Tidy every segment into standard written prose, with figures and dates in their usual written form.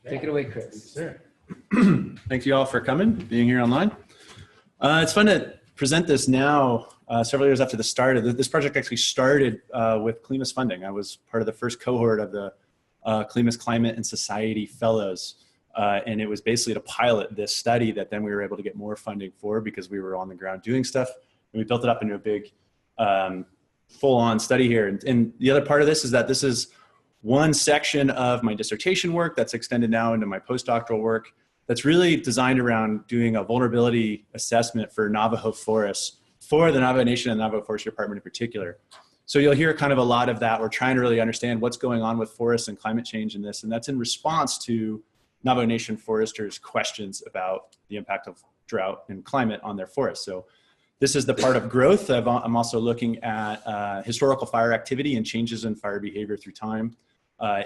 Take it away, Chris. Sure. Thank you all for coming, being here online. It's fun to present this now, several years after the start of this project. Actually started with CLIMAS funding. I was part of the first cohort of the CLIMAS Climate and Society Fellows. And it was basically to pilot this study that then we were able to get more funding for because we were on the ground doing stuff. And we built it up into a big full-on study here. And the other part of this is that this is one section of my dissertation work that's extended now into my postdoctoral work that's really designed around doing a vulnerability assessment for Navajo forests for the Navajo Nation and the Navajo Forestry Department in particular. So you'll hear kind of a lot of that. We're trying to really understand what's going on with forests and climate change in this, and that's in response to Navajo Nation foresters' questions about the impact of drought and climate on their forests. So this is the part of growth. I'm also looking at historical fire activity and changes in fire behavior through time.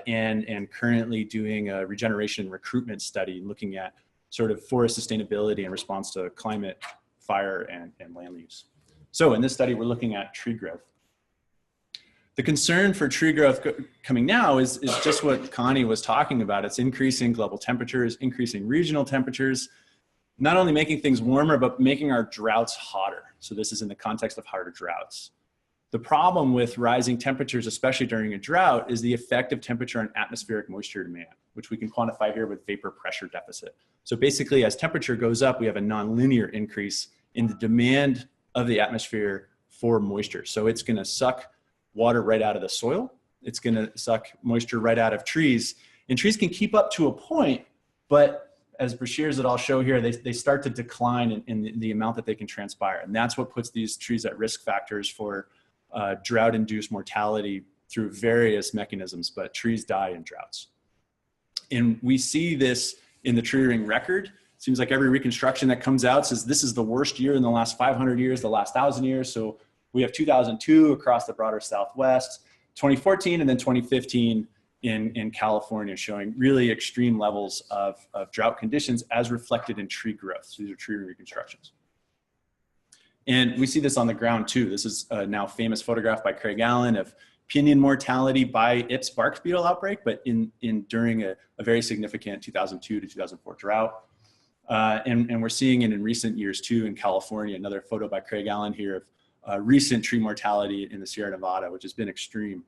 And currently doing a regeneration and recruitment study looking at sort of forest sustainability in response to climate, fire, and land use. So in this study, we're looking at tree growth. The concern for tree growth coming now is just what Connie was talking about. It's increasing global temperatures, increasing regional temperatures, not only making things warmer, but making our droughts hotter. So this is in the context of harder droughts. The problem with rising temperatures, especially during a drought, is the effect of temperature on atmospheric moisture demand, which we can quantify here with vapor pressure deficit. So basically, as temperature goes up, we have a nonlinear increase in the demand of the atmosphere for moisture. So it's going to suck water right out of the soil. It's going to suck moisture right out of trees. And trees can keep up to a point, but as Bashir's that I'll show here, they start to decline in the amount that they can transpire. And that's what puts these trees at risk factors for drought-induced mortality through various mechanisms, but trees die in droughts. And we see this in the tree ring record. It seems like every reconstruction that comes out says this is the worst year in the last 500 years, the last 1,000 years. So we have 2002 across the broader Southwest, 2014, and then 2015 in California, showing really extreme levels of drought conditions as reflected in tree growth. So these are tree reconstructions. And we see this on the ground too. This is a now famous photograph by Craig Allen of pinyon mortality by Ips bark beetle outbreak, but during a very significant 2002 to 2004 drought. And we're seeing it in recent years too in California. Another photo by Craig Allen here of recent tree mortality in the Sierra Nevada, which has been extreme.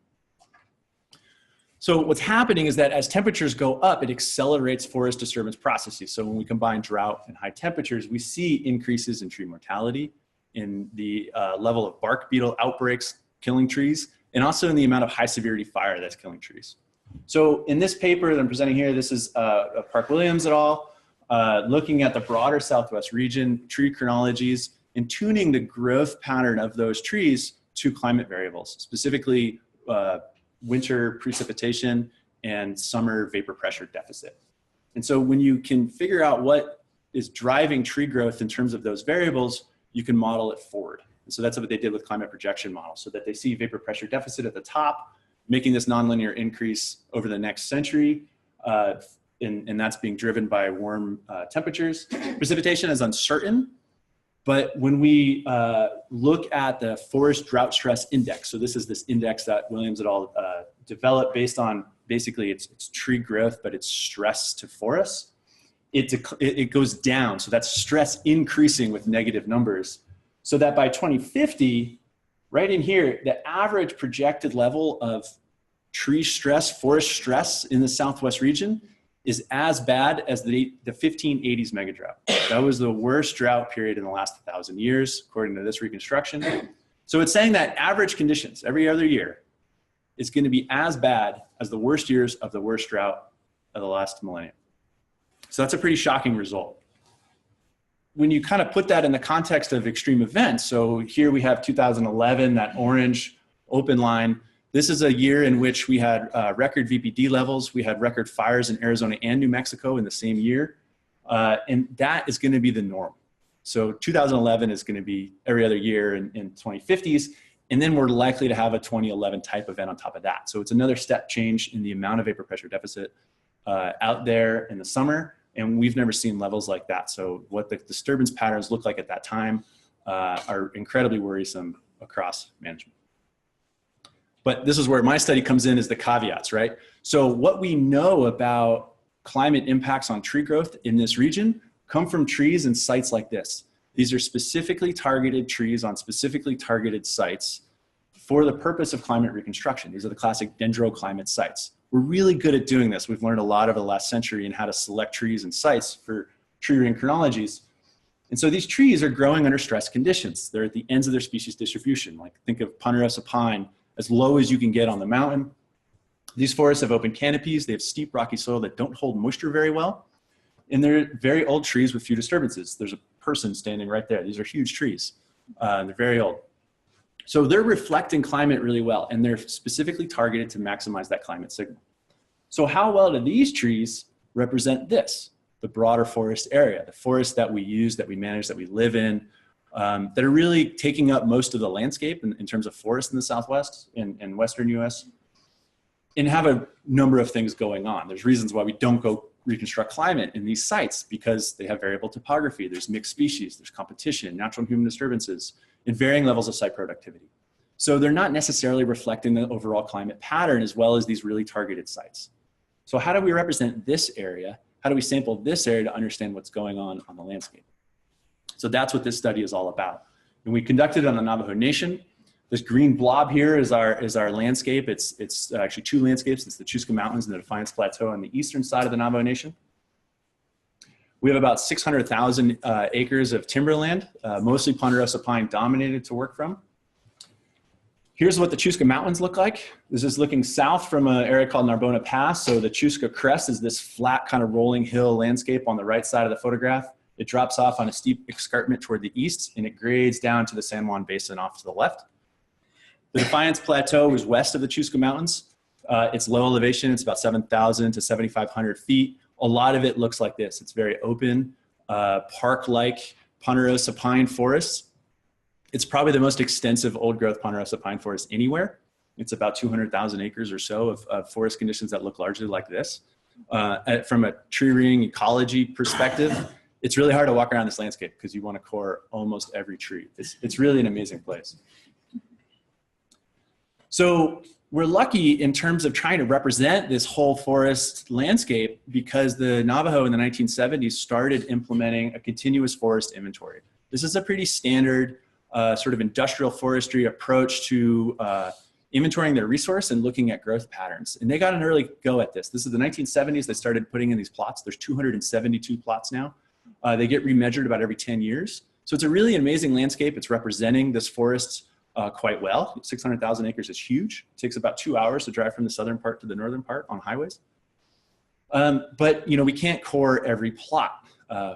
So what's happening is that as temperatures go up, it accelerates forest disturbance processes. So when we combine drought and high temperatures, we see increases in tree mortality, in the level of bark beetle outbreaks killing trees, and also in the amount of high severity fire that's killing trees. So in this paper that I'm presenting here, this is Park Williams et al. Looking at the broader Southwest region, tree chronologies, and tuning the growth pattern of those trees to climate variables, specifically winter precipitation and summer vapor pressure deficit. And so when you can figure out what is driving tree growth in terms of those variables, you can model it forward. And so that's what they did with climate projection models, so that they see vapor pressure deficit at the top, making this nonlinear increase over the next century. And that's being driven by warm temperatures. Precipitation is uncertain, but when we look at the Forest Drought Stress Index, so this is this index that Williams et al. Developed based on basically it's tree growth, but it's stress to forests. It goes down, so that's stress increasing with negative numbers, so that by 2050, right in here, the average projected level of tree stress, forest stress in the Southwest region is as bad as the 1580s mega drought. That was the worst drought period in the last 1,000 years, according to this reconstruction. So it's saying that average conditions every other year is going to be as bad as the worst years of the worst drought of the last millennium. So that's a pretty shocking result. When you kind of put that in the context of extreme events, so here we have 2011, that orange open line. This is a year in which we had record VPD levels. We had record fires in Arizona and New Mexico in the same year. And that is going to be the norm. So 2011 is going to be every other year in 2050s. And then we're likely to have a 2011 type event on top of that. So it's another step change in the amount of vapor pressure deficit out there in the summer. And we've never seen levels like that. So what the disturbance patterns look like at that time are incredibly worrisome across management. But this is where my study comes in, is the caveats, right? So what we know about climate impacts on tree growth in this region come from trees and sites like this. These are specifically targeted trees on specifically targeted sites for the purpose of climate reconstruction. These are the classic dendroclimate sites. We're really good at doing this. We've learned a lot over the last century in how to select trees and sites for tree ring chronologies. And so these trees are growing under stress conditions. They're at the ends of their species distribution. Like think of ponderosa pine, as low as you can get on the mountain. These forests have open canopies. They have steep rocky soil that don't hold moisture very well. And they're very old trees with few disturbances. There's a person standing right there. These are huge trees. They're very old. So they're reflecting climate really well, and they're specifically targeted to maximize that climate signal. So how well do these trees represent this, the broader forest area, the forest that we use, that we manage, that we live in, that are really taking up most of the landscape in terms of forest in the Southwest and Western US, and have a number of things going on. There's reasons why we don't go reconstruct climate in these sites, because they have variable topography, there's mixed species, there's competition, natural and human disturbances, and varying levels of site productivity. So they're not necessarily reflecting the overall climate pattern as well as these really targeted sites. So how do we represent this area? How do we sample this area to understand what's going on the landscape? So that's what this study is all about. And we conducted it on the Navajo Nation. This green blob here is our landscape. It's actually two landscapes. It's the Chusca Mountains and the Defiance Plateau on the eastern side of the Navajo Nation. We have about 600,000 acres of timberland, mostly ponderosa pine dominated to work from. Here's what the Chusca Mountains look like. This is looking south from an area called Narbona Pass. So the Chusca Crest is this flat kind of rolling hill landscape on the right side of the photograph. It drops off on a steep escarpment toward the east, and it grades down to the San Juan Basin off to the left. The Defiance Plateau is west of the Chusca Mountains. It's low elevation. It's about 7,000 to 7,500 feet. A lot of it looks like this. It's very open, park-like ponderosa pine forests. It's probably the most extensive old-growth ponderosa pine forest anywhere. It's about 200,000 acres or so of forest conditions that look largely like this. From a tree ring ecology perspective, it's really hard to walk around this landscape because you want to core almost every tree. It's really an amazing place. So we're lucky in terms of trying to represent this whole forest landscape because the Navajo in the 1970s started implementing a continuous forest inventory. This is a pretty standard sort of industrial forestry approach to inventorying their resource and looking at growth patterns. And they got an early go at this. This is the 1970s. They started putting in these plots. There's 272 plots now. They get remeasured about every 10 years. So it's a really amazing landscape. It's representing this forest quite well. 600,000 acres is huge. It takes about 2 hours to drive from the southern part to the northern part on highways. But we can't core every plot.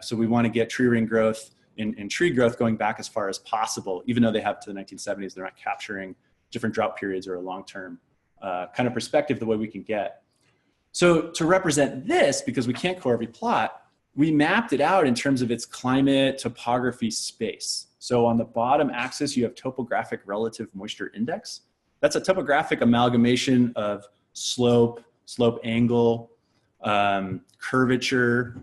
So we want to get tree ring growth and tree growth going back as far as possible, even though they have to the 1970s, they're not capturing different drought periods or a long-term kind of perspective the way we can get. So to represent this, because we can't core every plot, we mapped it out in terms of its climate topography space. So on the bottom axis, you have topographic relative moisture index. That's a topographic amalgamation of slope angle, curvature,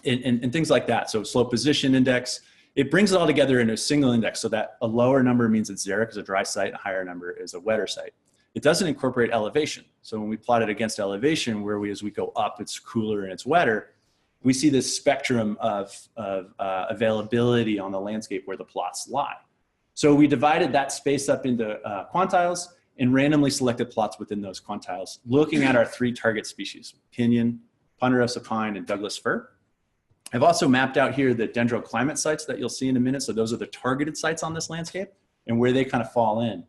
and things like that. So slope position index, it brings it all together in a single index so that a lower number means it's zero because a dry site, a higher number is a wetter site. It doesn't incorporate elevation. So when we plot it against elevation, as we go up, it's cooler and it's wetter, we see this spectrum of availability on the landscape where the plots lie. So we divided that space up into quantiles and randomly selected plots within those quantiles, looking at our three target species, pinyon, ponderosa pine, and Douglas fir. I've also mapped out here the dendroclimate sites that you'll see in a minute. So those are the targeted sites on this landscape and where they kind of fall in.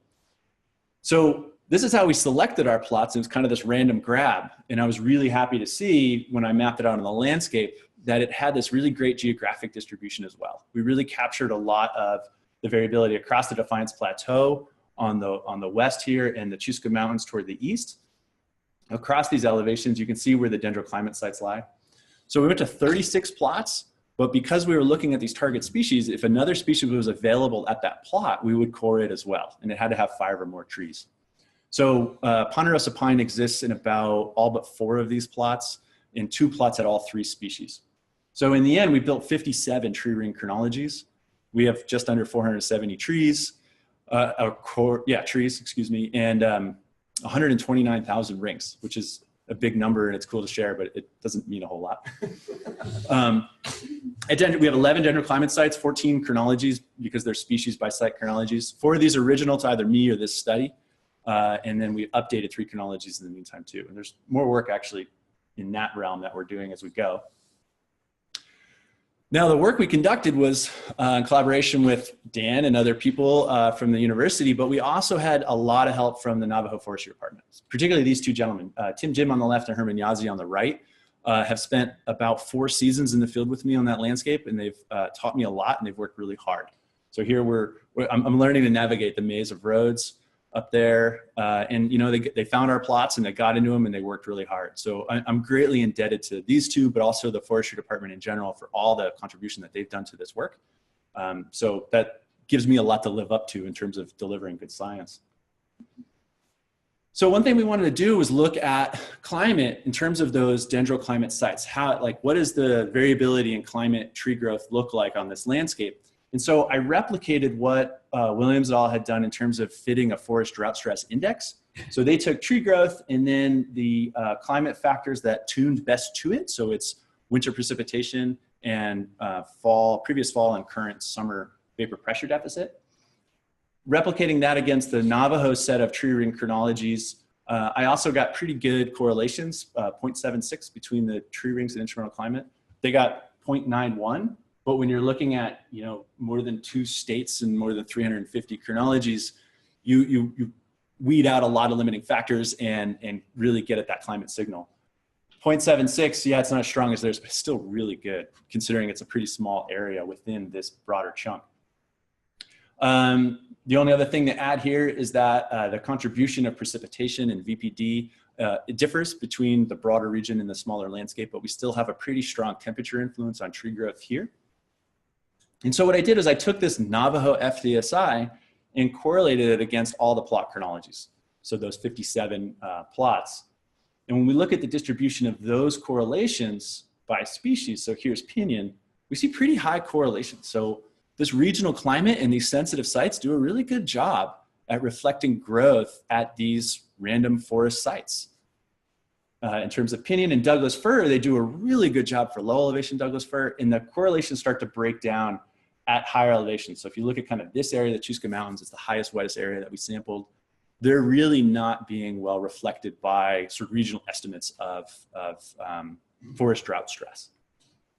So this is how we selected our plots. It was kind of this random grab. And I was really happy to see when I mapped it out on the landscape that it had this really great geographic distribution as well. We really captured a lot of the variability across the Defiance Plateau on the west here and the Chusca Mountains toward the east. Across these elevations, you can see where the dendroclimate sites lie. So we went to 36 plots, but because we were looking at these target species, if another species was available at that plot, we would core it as well. And it had to have 5 or more trees. So ponderosa pine exists in about all but 4 of these plots, and 2 plots at all 3 species. So in the end, we built 57 tree ring chronologies. We have just under 470 trees. trees, excuse me, and 129,000 rings, which is a big number and it's cool to share, but it doesn't mean a whole lot. We have 11 dendroclimate sites, 14 chronologies because they're species by site chronologies. 4 of these are original to either me or this study. And then we updated 3 chronologies in the meantime too. And there's more work actually in that realm that we're doing as we go. Now, the work we conducted was in collaboration with Dan and other people from the university, but we also had a lot of help from the Navajo Forestry Department, particularly these 2 gentlemen, Tim Jim on the left and Herman Yazi on the right, have spent about 4 seasons in the field with me on that landscape, and they've taught me a lot, and they've worked really hard. So here I'm learning to navigate the maze of roads up there, and you know, they found our plots and they got into them and they worked really hard. So I'm greatly indebted to these 2, but also the Forestry Department in general for all the contribution that they've done to this work. So that gives me a lot to live up to in terms of delivering good science. So one thing we wanted to do was look at climate in terms of those dendroclimate sites. What does the variability in climate tree growth look like on this landscape? And so I replicated what Williams et al. Had done in terms of fitting a forest drought stress index. So they took tree growth and then the climate factors that tuned best to it. So it's winter precipitation and previous fall and current summer vapor pressure deficit. Replicating that against the Navajo set of tree ring chronologies, I also got pretty good correlations, 0.76 between the tree rings and instrumental climate. They got 0.91. But when you're looking at, you know, more than 2 states and more than 350 chronologies, you weed out a lot of limiting factors and really get at that climate signal. 0.76, yeah, it's not as strong as theirs, but it's still really good considering it's a pretty small area within this broader chunk. The only other thing to add here is that the contribution of precipitation and VPD, it differs between the broader region and the smaller landscape, but we still have a pretty strong temperature influence on tree growth here. And so what I did is I took this Navajo FDSI and correlated it against all the plot chronologies. So those 57 plots. And when we look at the distribution of those correlations by species, so here's Pinyon, we see pretty high correlations. So this regional climate and these sensitive sites do a really good job at reflecting growth at these random forest sites. In terms of Pinyon and Douglas fir, they do a really good job for low elevation Douglas fir, and the correlations start to break down at higher elevations. So if you look at kind of this area, the Chusca Mountains, it's the highest, wettest area that we sampled. They're really not being well reflected by sort of regional estimates of forest drought stress.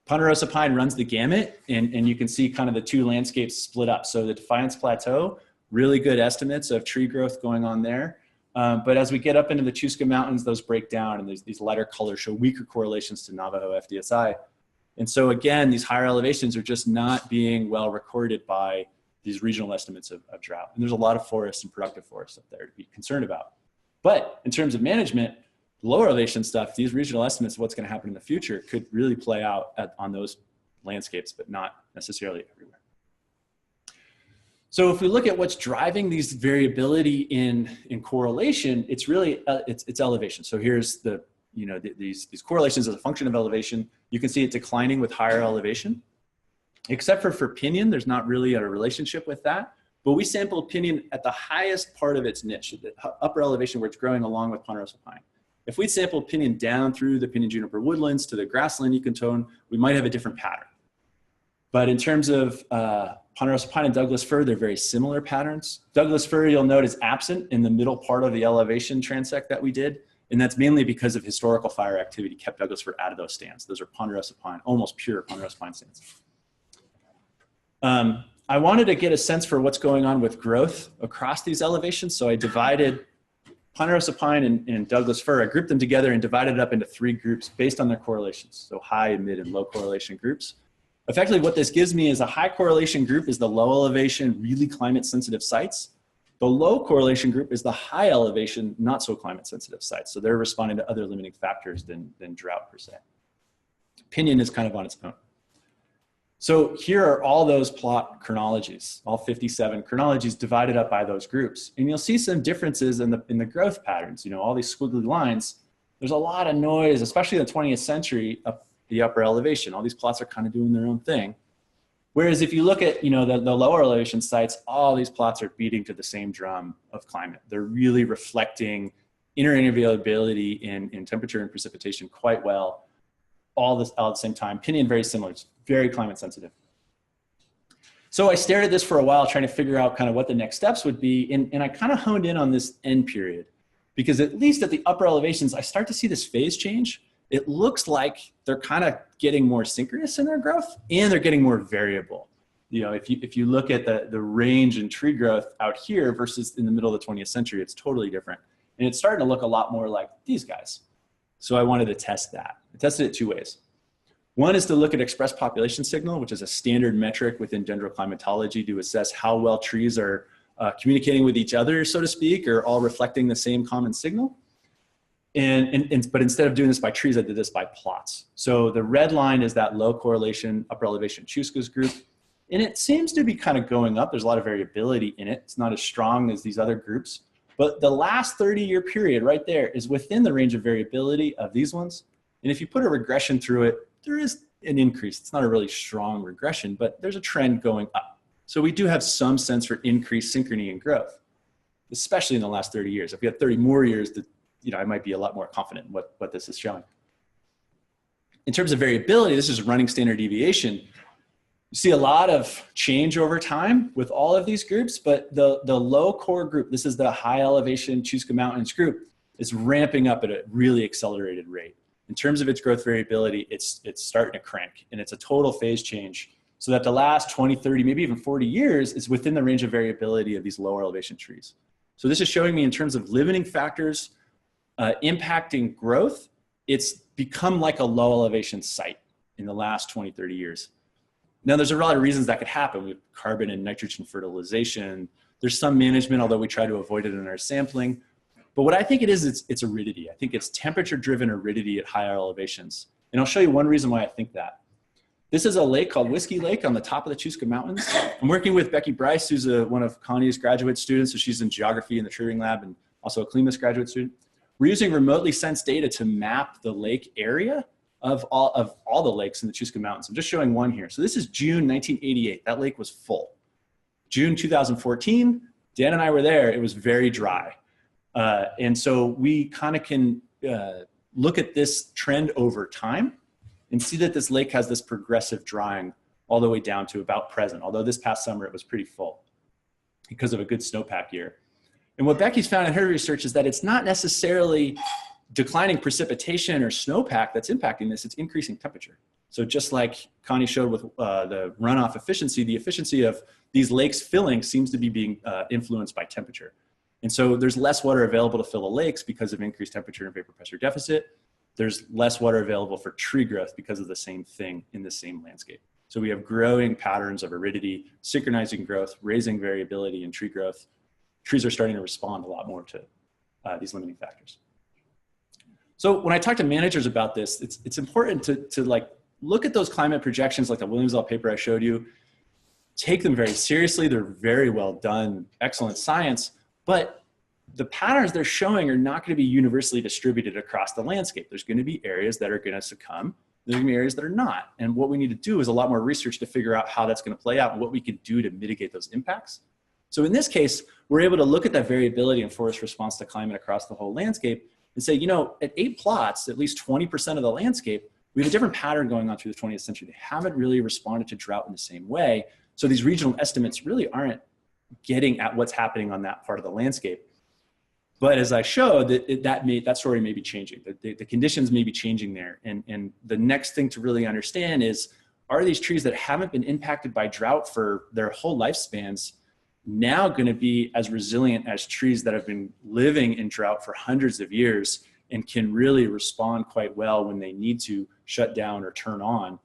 Ponderosa pine runs the gamut, and you can see kind of the 2 landscapes split up. So the Defiance Plateau, really good estimates of tree growth going on there. But as we get up into the Chusca Mountains, those break down, and these lighter colors show weaker correlations to Navajo FDSI. And so again, these higher elevations are just not being well recorded by these regional estimates of drought. And there's a lot of forests and productive forests up there to be concerned about. But in terms of management, lower elevation stuff, these regional estimates of what's going to happen in the future could really play out on those landscapes, but not necessarily everywhere. So if we look at what's driving these variability in correlation, it's really it's elevation. So here's the these correlations as a function of elevation. You can see it declining with higher elevation, except for Pinyon. There's not really a relationship with that. But we sampled Pinyon at the highest part of its niche, the upper elevation where it's growing along with ponderosa pine. If we sampled Pinyon down through the Pinyon juniper woodlands to the grassland ecotone, we might have a different pattern. But in terms of ponderosa pine and Douglas fir, they're very similar patterns. Douglas fir, you'll note, is absent in the middle part of the elevation transect that we did. And that's mainly because of historical fire activity kept Douglas fir out of those stands. Those are ponderosa pine, almost pure ponderosa pine stands. I wanted to get a sense for what's going on with growth across these elevations. So I divided ponderosa pine and Douglas fir. I grouped them together and divided it up into 3 groups based on their correlations. So high, mid, and low correlation groups. Effectively, what this gives me is a high correlation group is the low elevation, really climate sensitive sites. The low correlation group is the high elevation, not so climate sensitive sites. So they're responding to other limiting factors than drought per se. Pinyon is kind of on its own. So here are all those plot chronologies, all 57 chronologies divided up by those groups. And you'll see some differences in the growth patterns. You know, all these squiggly lines, there's a lot of noise, especially in the 20th century, up the upper elevation. All these plots are kind of doing their own thing. Whereas if you look at, the lower elevation sites, all these plots are beating to the same drum of climate. They're really reflecting intervariability in temperature and precipitation quite well, all at the same time. Pinyon, very similar. It's very climate sensitive. So I stared at this for a while, trying to figure out kind of what the next steps would be. And I kind of honed in on this end period, because at least at the upper elevations, I start to see this phase change. It looks like they're kind of getting more synchronous in their growth, and they're getting more variable. If you look at the range in tree growth out here versus in the middle of the 20th century, it's totally different. And it's starting to look a lot more like these guys. So I wanted to test that. I tested it 2 ways. One is to look at expressed population signal, which is a standard metric within dendroclimatology to assess how well trees are communicating with each other, so to speak, or all reflecting the same common signal. But instead of doing this by trees, I did this by plots. So the red line is that low correlation upper elevation Chuskas group. And it seems to be kind of going up. There's a lot of variability in it. It's not as strong as these other groups. But the last 30-year period right there is within the range of variability of these ones. And if you put a regression through it, there is an increase. It's not a really strong regression, but there's a trend going up. So we do have some sense for increased synchrony and growth, especially in the last 30 years. If we had 30 more years, I might be a lot more confident in what this is showing. In terms of variability, this is running standard deviation. You see a lot of change over time with all of these groups, but the low core group, this is the high elevation Chusca Mountains group, is ramping up at a really accelerated rate. In terms of its growth variability, it's starting to crank, and it's a total phase change, so that the last 20, 30, maybe even 40 years is within the range of variability of these lower elevation trees. So this is showing me in terms of limiting factors impacting growth, it's become like a low elevation site in the last 20, 30 years. Now, there's a lot of reasons that could happen. We have carbon and nitrogen fertilization. There's some management, although we try to avoid it in our sampling. But what I think it is, it's aridity. I think it's temperature-driven aridity at higher elevations. And I'll show you one reason why I think that. This is a lake called Whiskey Lake on the top of the Chusca Mountains. I'm working with Becky Bryce, who's one of Connie's graduate students. So she's in geography in the Tree Ring Lab and also a CLIMAS graduate student. We're using remotely sensed data to map the lake area of all the lakes in the Chusca Mountains. I'm just showing one here. So this is June 1988. That lake was full. June 2014, Dan and I were there. It was very dry. And so we kind of can look at this trend over time and see that this lake has this progressive drying all the way down to about present. Although this past summer it was pretty full because of a good snowpack year. And what Becky's found in her research is that it's not necessarily declining precipitation or snowpack that's impacting this, it's increasing temperature. So just like Connie showed with the runoff efficiency, the efficiency of these lakes filling seems to be being influenced by temperature. And so there's less water available to fill the lakes because of increased temperature and vapor pressure deficit. There's less water available for tree growth because of the same thing in the same landscape. So we have growing patterns of aridity, synchronizing growth, raising variability in tree growth. Trees are starting to respond a lot more to these limiting factors. So when I talk to managers about this, it's important to like look at those climate projections like the Williams-All paper I showed you, take them very seriously. They're very well done, excellent science, but the patterns they're showing are not going to be universally distributed across the landscape. There's going to be areas that are going to succumb. There's going to be areas that are not. And what we need to do is a lot more research to figure out how that's going to play out and what we can do to mitigate those impacts. So in this case, we're able to look at that variability in forest response to climate across the whole landscape and say, at 8 plots, at least 20% of the landscape, we have a different pattern going on through the 20th century. They haven't really responded to drought in the same way. So these regional estimates really aren't getting at what's happening on that part of the landscape. But as I showed, that story may be changing. The conditions may be changing there. And the next thing to really understand is, are these trees that haven't been impacted by drought for their whole lifespans now going to be as resilient as trees that have been living in drought for hundreds of years and can really respond quite well when they need to shut down or turn on?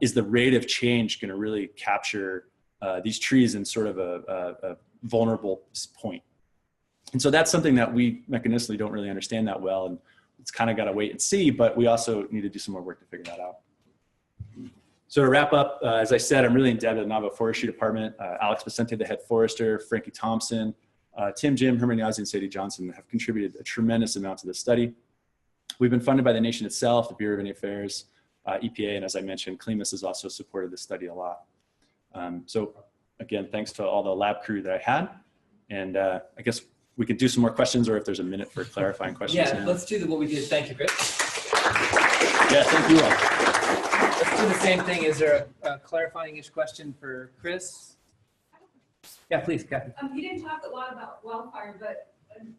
Is the rate of change going to really capture these trees in sort of a vulnerable point? And so that's something that we mechanistically don't really understand that well, and it's kind of got to wait and see, but we also need to do some more work to figure that out. So to wrap up, as I said, I'm really indebted to the Navajo Forestry Department. Alex Vicente, the head forester, Frankie Thompson, Tim Jim, Herman Yazzie, and Sadie Johnson have contributed a tremendous amount to this study. We've been funded by the nation itself, the Bureau of Indian Affairs, EPA, and as I mentioned, CLIMAS has also supported this study a lot. So again, thanks to all the lab crew that I had. And I guess we could do some more questions, or if there's a minute for clarifying questions. Yeah, now. let's do what we did. Thank you, Chris. Yeah, thank you all. Let's do the same thing. Is there a clarifying-ish question for Chris? Yeah, please, Kathy. You didn't talk a lot about wildfire, but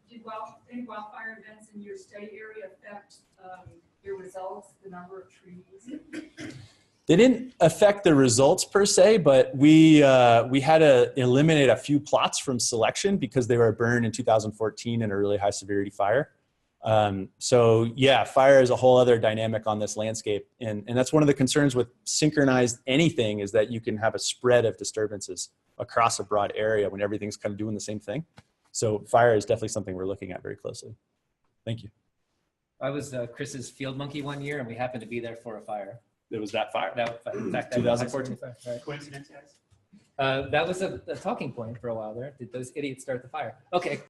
did any wildfire events in your study area affect your results, the number of trees? They didn't affect the results per se, but we had to eliminate a few plots from selection because they were burned in 2014 in a really high severity fire. So yeah, fire is a whole other dynamic on this landscape. And that's one of the concerns with synchronized anything, is that you can have a spread of disturbances across a broad area when everything's kind of doing the same thing. So fire is definitely something we're looking at very closely. Thank you. I was Chris's field monkey one year, and we happened to be there for a fire. It was that fire. In fact, that 2014. fire, right. Coincidence, guys? That was a talking point for a while there. Did those idiots start the fire? Okay,